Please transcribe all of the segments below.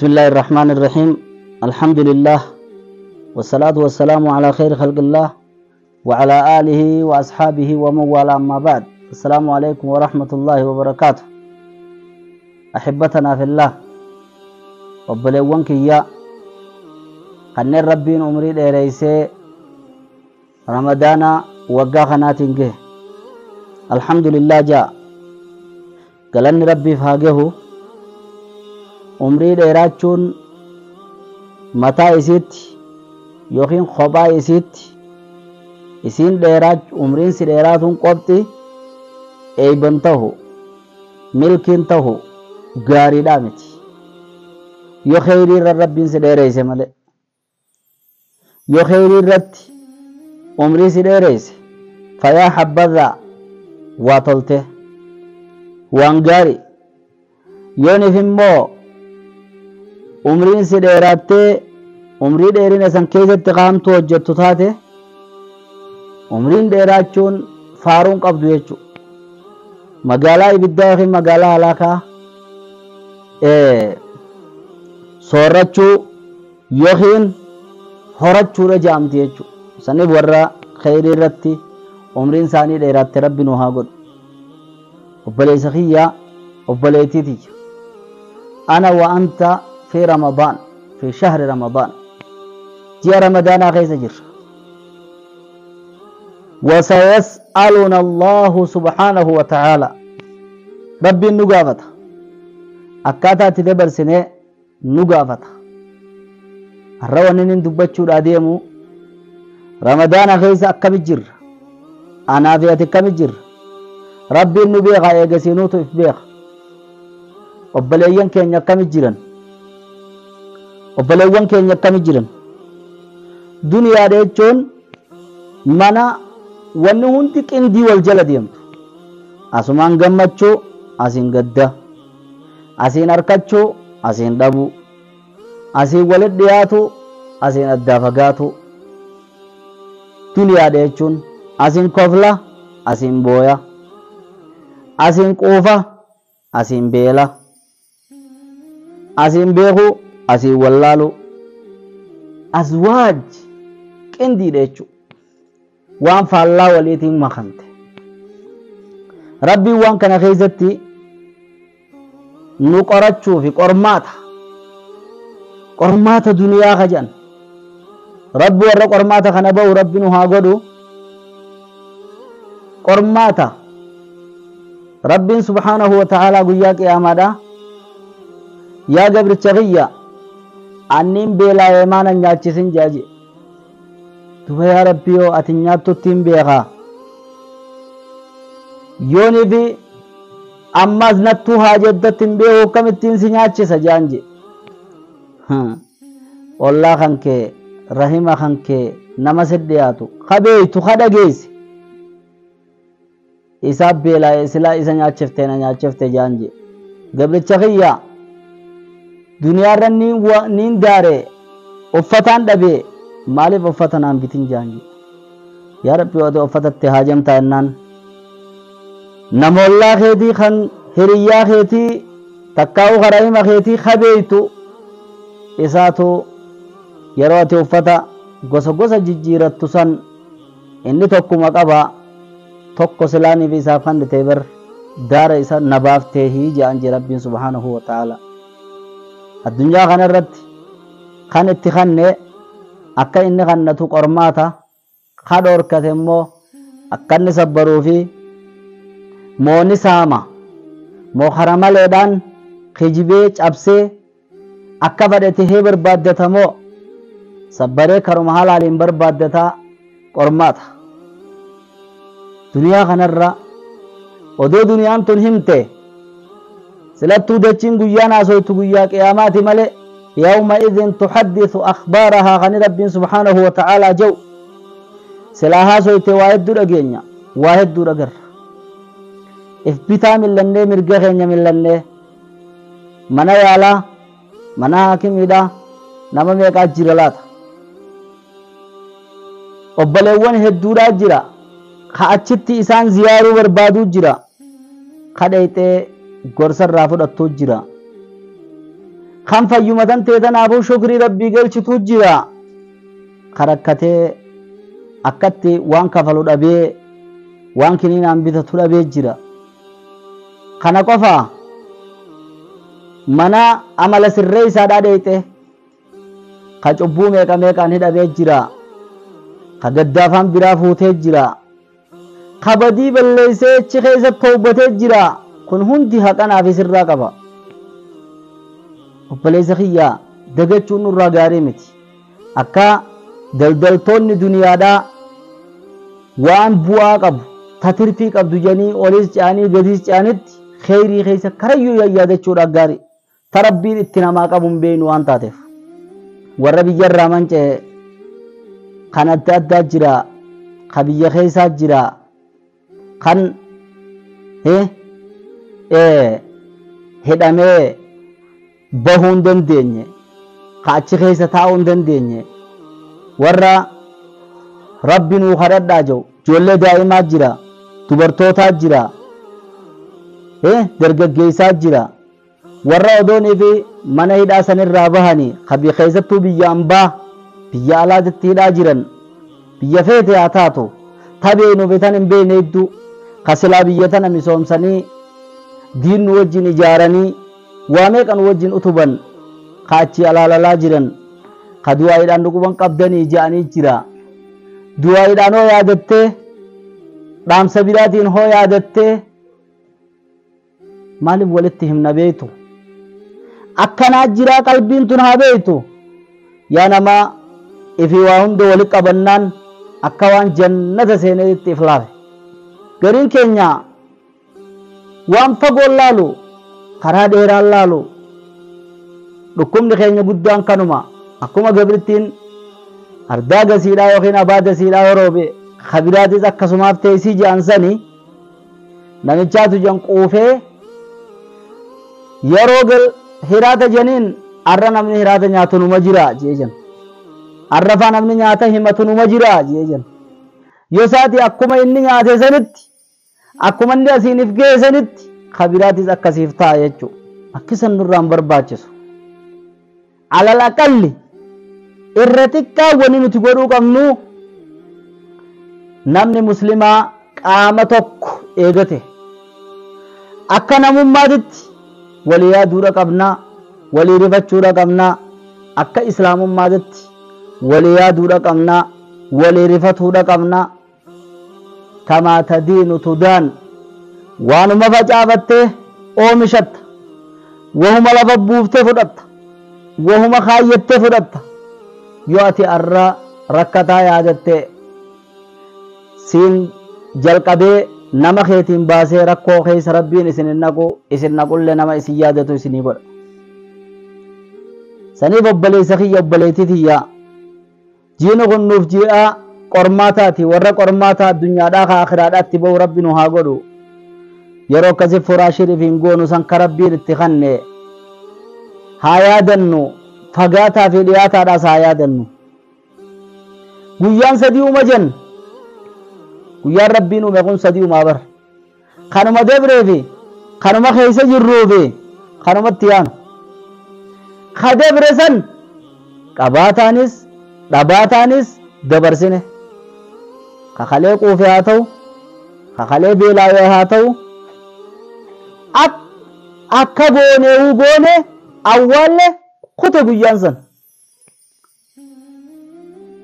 بسم الله الرحمن الرحيم. الحمد لله والصلاة والسلام على خير خلق الله وعلى آله وأصحابه ومن والاه. أما بعد، السلام عليكم ورحمة الله وبركاته. أحبتنا في الله وبلغونك يا قن ربين عمري ديريسي رمضان وقا خناتنجه الحمد لله جاء قالن ربي فاقه umrii dheeraachuun mataa isiitti yookiin kophaa isiitti isiin umriin si dheeraatuun qofti eeban tahu milkiin tahu gaariidhaa miti yoo kheyrii irra rabbiin si dheereyse malee. yoo kheyrii irratti umrii si dheereyse fayaa habbadhaa waa tolte waan gaari. yoonif immoo umriin si dheerattee umrii dheerina san keessatti qaamtu hojjettu taate umriin dheeraachuun faaruun qabdu jechuudha. magaalaa ibiddaa yookiin magaalaa halaakaa soorrachuu yookiin horachuudha jaamti jechuudha. saniif warra kheyrii irratti umriin isaanii dheeratte rabbi nu haa godhu. obboleessa kiyyaa obboleettii tiyya ana wa anta في رمضان في شهر رمضان جاء رمضان غيث جر وسيسألنا الله سبحانه وتعالى ربي النقافة أكاتا تدبر سنة نقافة الروانين دبتشو الأديمو رمضان غيث أكام جر أنا فيها كام جر ربي النبيغة يقسينوتو إفبيغ وبليين كين يكام جرن obboleewwan keenya akkami jiran. duniyaa jechuun mana wanni hundi qindii wal jala deemtu. asumaan gammachuu asiin gadda, asiin harkachuu asiin dhabu, asiin walit dhiyaatu asiin addaa fagaatu. duniyaa jechuun asiin kofla asiin booya, asiin quufa asiin beela, asiin beeku asiin wallaalu. azwaaj qindiidha jechuudha. waan faallaa waliitiin makante. rabbiin waan kana keessatti nu qorachuufi qormaata duniyaa kajan rabbi warra qormaata kana ba'u rabbi nu haa godhu. qormaata rabbiin subhaanahu wa ta'aalaa guyyaa qiyaamaadha yaa gabricha kiyya annin beelaa'ee maana nyaachisin jaaje duba yaa rabbi yoo ati nyaattutti hin beekaa yoonifi ammas nattuu haa jeddatti hin beeku akkamittiin si nyaachisa jaanje. ollaa kan kee rahima kan kee nama si dhiyaatu kabeeytu kadhageessi isaa beelaa'ee silaa isa nyaachiftee na nyaachifte jaanje. gabricha kiyya duniyaarra niin daare uffataan dhabe maaliif uffata naan bitin jaanji. yaa rabbi yoo uffatatti haajamtaa jennaan namollaa keetii kan hiriyyaa keetii takkaa'u karahima keetii kabeeytu isaatu yeroo ati uffata gosa gosa jijjiirattu san inni tokkuma qaba tokko silaaniif isaaf kan dhitee bar daara isa nabaaftee hii jaanji rabbiin subhaanahu wa ta'ala. addunyaa kana irratti kan itti kanne akka inni kannatu qormaata ka dhorkate immoo akka inni sabbaruu fi mooni saama moo haramaleedhaan kijibee cabsee akka fedhete hee barbaaddatamoo sabbaree karuma halaaliin barbaaddataa qormaata. duniyaa kanarra odoo duniyaan tun himte سلطو دچين غيانا سويتو غيا قيامات ملئ يومئذ تحدث أخبارها غني رب سبحانه وتعالى جو سلاها سويتو واحد دور أجينيا واحد دور أجر إفبتا من لنه مرجع غنيا من لنه منا يالا منا حكيم إذا نما ميكا جيرلات أبلغون هدورا جيرا خاچتي إسان زيارو بربادو جيرا خدايته gorsa irraa fudhattu jira. kan fayyumatan teetanaafuu shukrii rabbii galchitu jira karakkatee akkatti waan kafalu dhabee waan kiniinaan bitatu dhabee jira kana qofa mana amala sirree isaa dhaadheete ka cubbuu meeqa meeqaan hidhamee jira ka gaddaafaan biraa fuutee jira ka badii balleessee achi keessa tawbatee jira kun hundi haqanaaf isirraa qaba obboleessa kiyyaa dagachuun nurraa gaarii miti akka daldaltoonni duniyaadhaa waan bu'aa qabu tatirfii qabdu janii olis caanii gadis caanitti kheyrii keessa karayyuu yaadachuudha gaarii tarabbiin itti namaa qabuun beenu waan taateef warra biyyarraa manca'e kan adda addaa jira ka biyya keessaa jira kan hidhamee bahuu hin dandeenye ka achi keessa taa'uu hin dandeenye warra rabbi nuu kadhadhaa jiru ijoollee daa'imaa jira dubartootaa jira dargaggeessaa jira warra odoonii fi mana hidhaa sanirraa bahanii ka biyya keessattuu biyya ambaa biyya alaatti hidhaa jiran biyya feete haa taatu tabeenu bitan hin beekne hedduu ka silaa biyya tana misoomsanii diinnu wajjin ijaaranii waa meeqan wajjin utuban ka achi alaalalaa jiran ka du'aayiidhaan dhuguban qabdanii ja'anii jira du'aayiidhaan hoo yaadattee dhaamsa biraatiin hoo yaadattee maaliif walitti himna beektu akkanaa jira qalbiin tun haa beektu yaa namaa ifi waa hunda wali qabannaan akka waan jannata seeneetti iflaafe gariin keenya waan fagoon laalu karaa dheeraan laalu dhukkubni keenya guddaan kanuma akkuma gabrittiin ardaa gasiidhaa yookiin abaa gasiidhaa yoroobe kabiraatis akkasumaaf teessii jaansanii namichaatu jan quufee yeroo gal hiraata janiin arra namni hiraata nyaatu numa jira jee jan arra faa namni nyaata himatu numa jira jee jan yoo saati akkuma inni nyaate sanitti akkuma inni asiiniif ga'e sanitti kabiraatis akkasiif ta'a jechuudha akkisan nurraan barbaachisu alal aqalli irra xiqqaa wani nuti godhuu qabnu namni muslimaa qaama tokko eegate akka namummaatitti walii yaaduudha qabnaa walii rifachuudha qabnaa akka islaamummaatitti walii yaaduudha qabnaa walii rifatuudha qabnaa kamaa tadiinu tudaan waanuma facaafattee oomishatta wahuma lafa buuftee fudhatta wahuma kaayyattee fudhatta yoo ati arra rakkataa yaadattee siin jalqabee nama keetiin baasee rakkoo keessa rabbiin isin naqullee nama isin yaadatu isinii godha saniif obboleessa kiyya obboleettii tiyyaa jiini kun nuuf jiidhaa qormaataati warra qormaata addunyaadhaa ka akhiraadhaatti ba'u rabbi nu haa godhu yeroo akkasii furaashiriif hin goonu san ka rabbiin itti kanne haa yaadannu fagaataa fi dhiyaataadhaas haa yaadannu guyyaan sadii uma jen guyyaan rabbiin uume kun sadii umaa bar kanuma debree fi kanuma keessa jirruu fi kanumatti yaanu ka debre san qabaataanis dhabaataanis dabarsine kakalee quufe haa ta'u kakalee beelaawee haa ta'u akka gooneewu goone awwaalle kute guyyaan san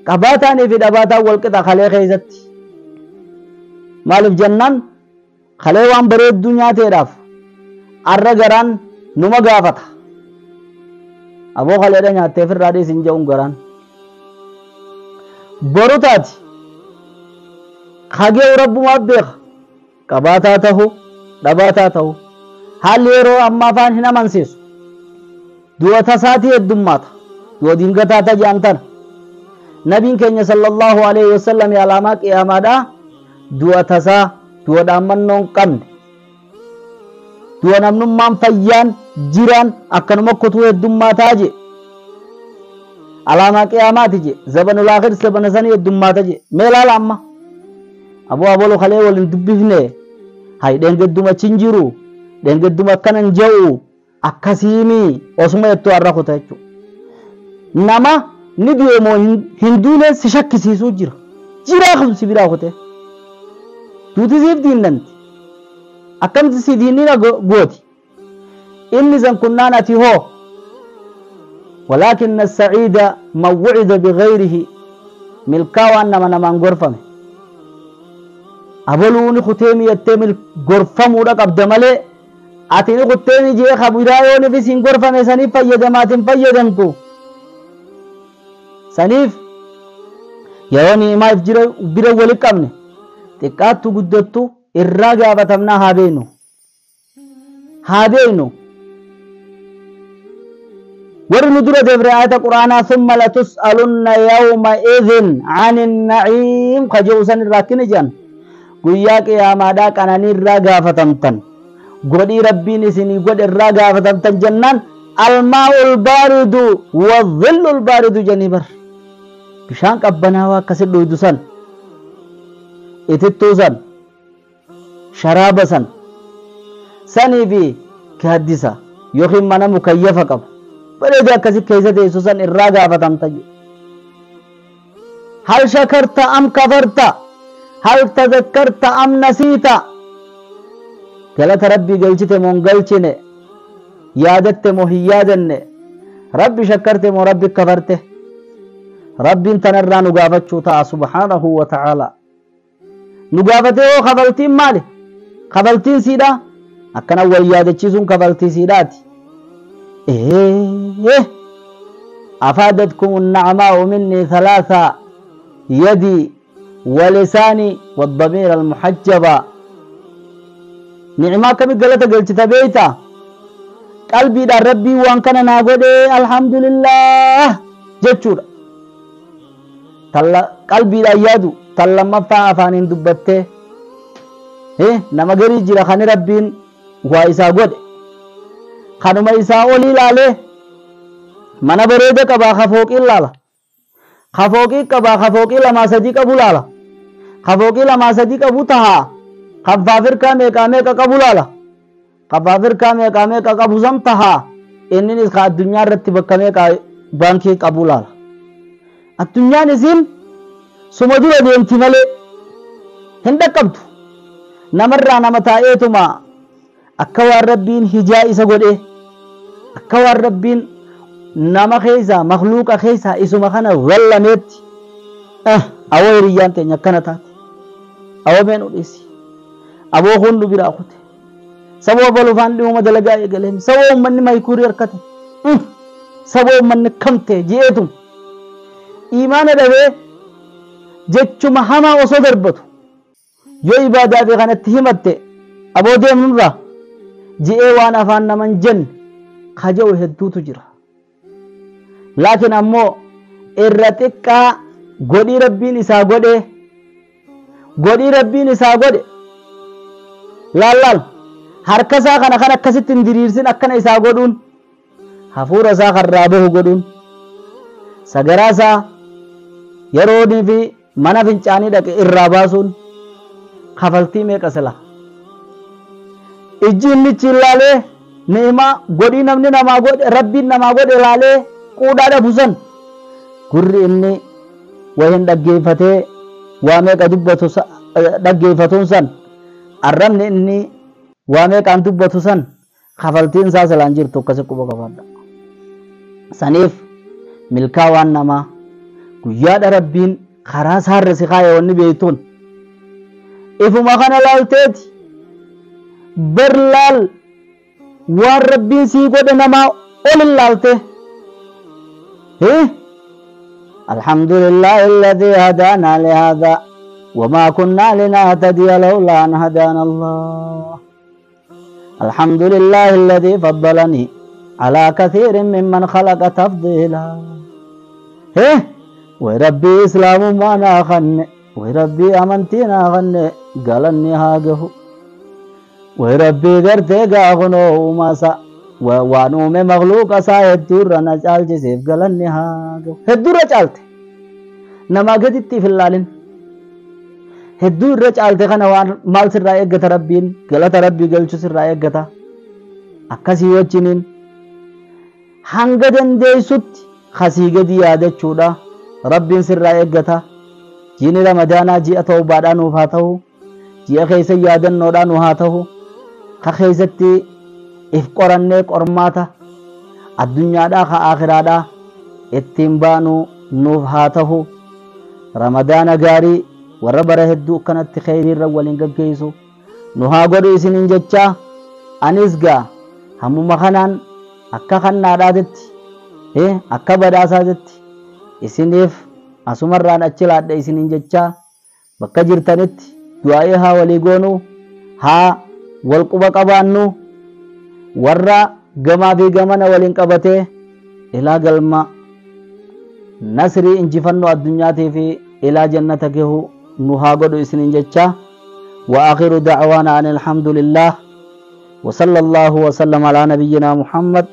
qabaataanii fi dhabaataan walqixa kalee keessatti maaliif jennaan kalee waan bareedduu nyaateedhaaf arra garaan numa gaafata aboo kaleedha nyaatteef irraa dhiisin jedhuun garaan boru taati hagee rabbumaaf beeka qabaataa ta'u dhabaataa ta'u haalli yeroo ammaa afaan hin amansiisu du'a tasaatii heddummaata du'a dingataa tajaan tana nabiin keenya sallallahu alaihi wasallam alaamaa qiyaamaadha du'a tasaa du'a dhaammannoon qabne du'a namnummaan fayyaan jiraan akkanuma kutuu heddummaataa je alaamaa qiyaamaati je zabanul aakhir zabana sanii heddummaata je mee laala amma aboo abolo kalee waliin dubbifne hay dhengedduma chinjiru dhengedduma akkanan ja'u akkasiimi osuma itti warra kuta jechuudha. Nama ni deemoo hinduulee si shakkisiisuu jira. Jiraa kumsi biraa kute. Duuti siif diinnanti. Akkamti si diinnina gooti. Inni san kunnaan ati hoo. ولكن السعيد من وعد بغيره ملكا وانما نمان غرفم ابلوني ختيمي يتمل غرفم ودا قبد ملي اتيني ختيمي جي خبيرايون في سين غرفم سني فيدمات فيدمتو سنيف يوني ما يفجر بيرو ولي قمني تقاتو غدتو الراغا بتمنا هابينو ورندر دبرات القرآن ثم لتسألن يومئذ عن النعيم خجوسن الراكن جان قياك يا مادا كان الرغا فتمتن قدي ربي نسني قد الرغا فتمتن جنان الماء البارد والظل البارد جنبر بشان قبناوا كسد دوسن اتتوسن شرابسن سني في كحدثا يخم من مكيف قب بلد كذي كيسة يسوسن الرجاء فتمتج هل شكرت أم كفرت هل تذكرت أم نسيت قالت ربي قلت من قلتني يادت مهيادني ربي شكرت مو ربي كفرته ربي تنرى نقافت شوتا سبحانه وتعالى نقافته خبلتين مالي خبلتين سيدا أكنا ويادت شيزون خبلتين سيداتي أفادتكم النعماء مني ثلاثة يدي ولساني والضمير المحجبة نعمة كم قلت تبيتا قلبي دا ربي وان كان ناقود الحمد لله جتشور قلبي دا يادو تلما فافانين دبته نما غري جرا خاني ربين وايسا قود خانما إساء أولي لالي منا بريد كبا خفوكي لالا خفوكي كبا خفوكي لما صديق أبو لالا خفوكي لما صديق أبو تها خفافر كامي كبو لالا خفافر كامي كبو زمتها إني نسخة الدنيا رتب كامي بانكي كبو لالا الدنيا نسين سمدو لديمتي ملي هندك كبتو نمرا نمتائيتما أكوار ربين هجائي سقوده أكوار ربين نما خيسا مخلوق خيسا إسو مخانا ولا ميت أو ريان تنيا كانتات أو بين أوليسي أبو خندو براخوت سبو بلو فاندي وما دلقا يقلهم سبو من ما يكوري ركته سبو من كمته جيتم إيمان دبي جتشو مهما وصو دربتو يو إبادة في غنى تهمته أبو ديم نمرا جئ وانا فان من جن خجو هدو تجرا لكن أمو إرتكا غودي ربين إسا غودي ربين إسا غودي لال harkasaa kana kan akkasitti diriirsin akkana isaa godhuun hafuura isaa karraa bahu godhuun sagaraa isaa yeroonii fi mana fincaanii dhaqe irraa baasuun kafaltii meeqa sila ijji inni chillaalee ni'ima godhii namni namaa godhe rabbiin namaa godhe ilaalee quudhaadha busan gurri inni wahin dhaggeeffatee waa meeqa dubbatu dhaggeeffatuun san arrabni inni waa meeqaan dubbatu san kafaltiin isaa silaan jirtu akkasi quba qabaadha saniif milkaa waan namaa guyyaadha rabbiin karaa saarra si kaaya wanni beeytuun ifuma kana laalteeti berlaal waan rabbiin sii godhe namaa olin laalte alhamdulillahi alladhi hadaana lihada وما كنا لنهتدي لولا أن هدانا الله الحمد لله الذي فضلني على كثير ممن خلق تفضيلا وربي إسلام ما ناخن وربي أمنتي ناخن قالني هاجه وربي قرتي قاغنو ماسا وانو में मखलूक असा हेद्दूर रना चाल जिसेफ गलन्नी हागो हेद्दूर चालते नमागदित्ती फिल्लालिन hedduu irra caalte kana waan maal sirraa eeggata rabbiin galata rabbii galchu sirraa eeggata akkasii wajjiniin hanga dandeessutti khasii gadi yaadachuudha rabbiin sirraa eeggata. jiini ramadaanaa ji'a tawbaadhaa nuuf haa ta'u, ji'a keessa yaadannoodhaa nu haa ta'u, ka keessatti if qorannee qormaata addunyaadhaa ka akhiraadhaa ittiin baanu nuuf haa ta'u. ramadaana gaarii warra bara hedduu kanatti khayriirra waliin gaggeessu nu haa godhu isiniin jechaa, anis gaa hammuma kanaan akka kannaadhaatitti akka badhaasaatitti isiniif asumarraan achi laadha isiniin jechaa, bakka jirtanitti du'aa'ee haa walii goonu, haa wal quba qabaannu, warra gamaa fi gamana waliin qabatee ilaa galma nasrii injifannoo addunyaatii fi ilaa jannata gahu nu haa godhu isiniin jechaa. وآخر دعوانا أن الحمد لله وصلى الله وسلم على نبينا محمد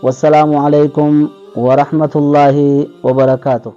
والسلام عليكم ورحمة الله وبركاته.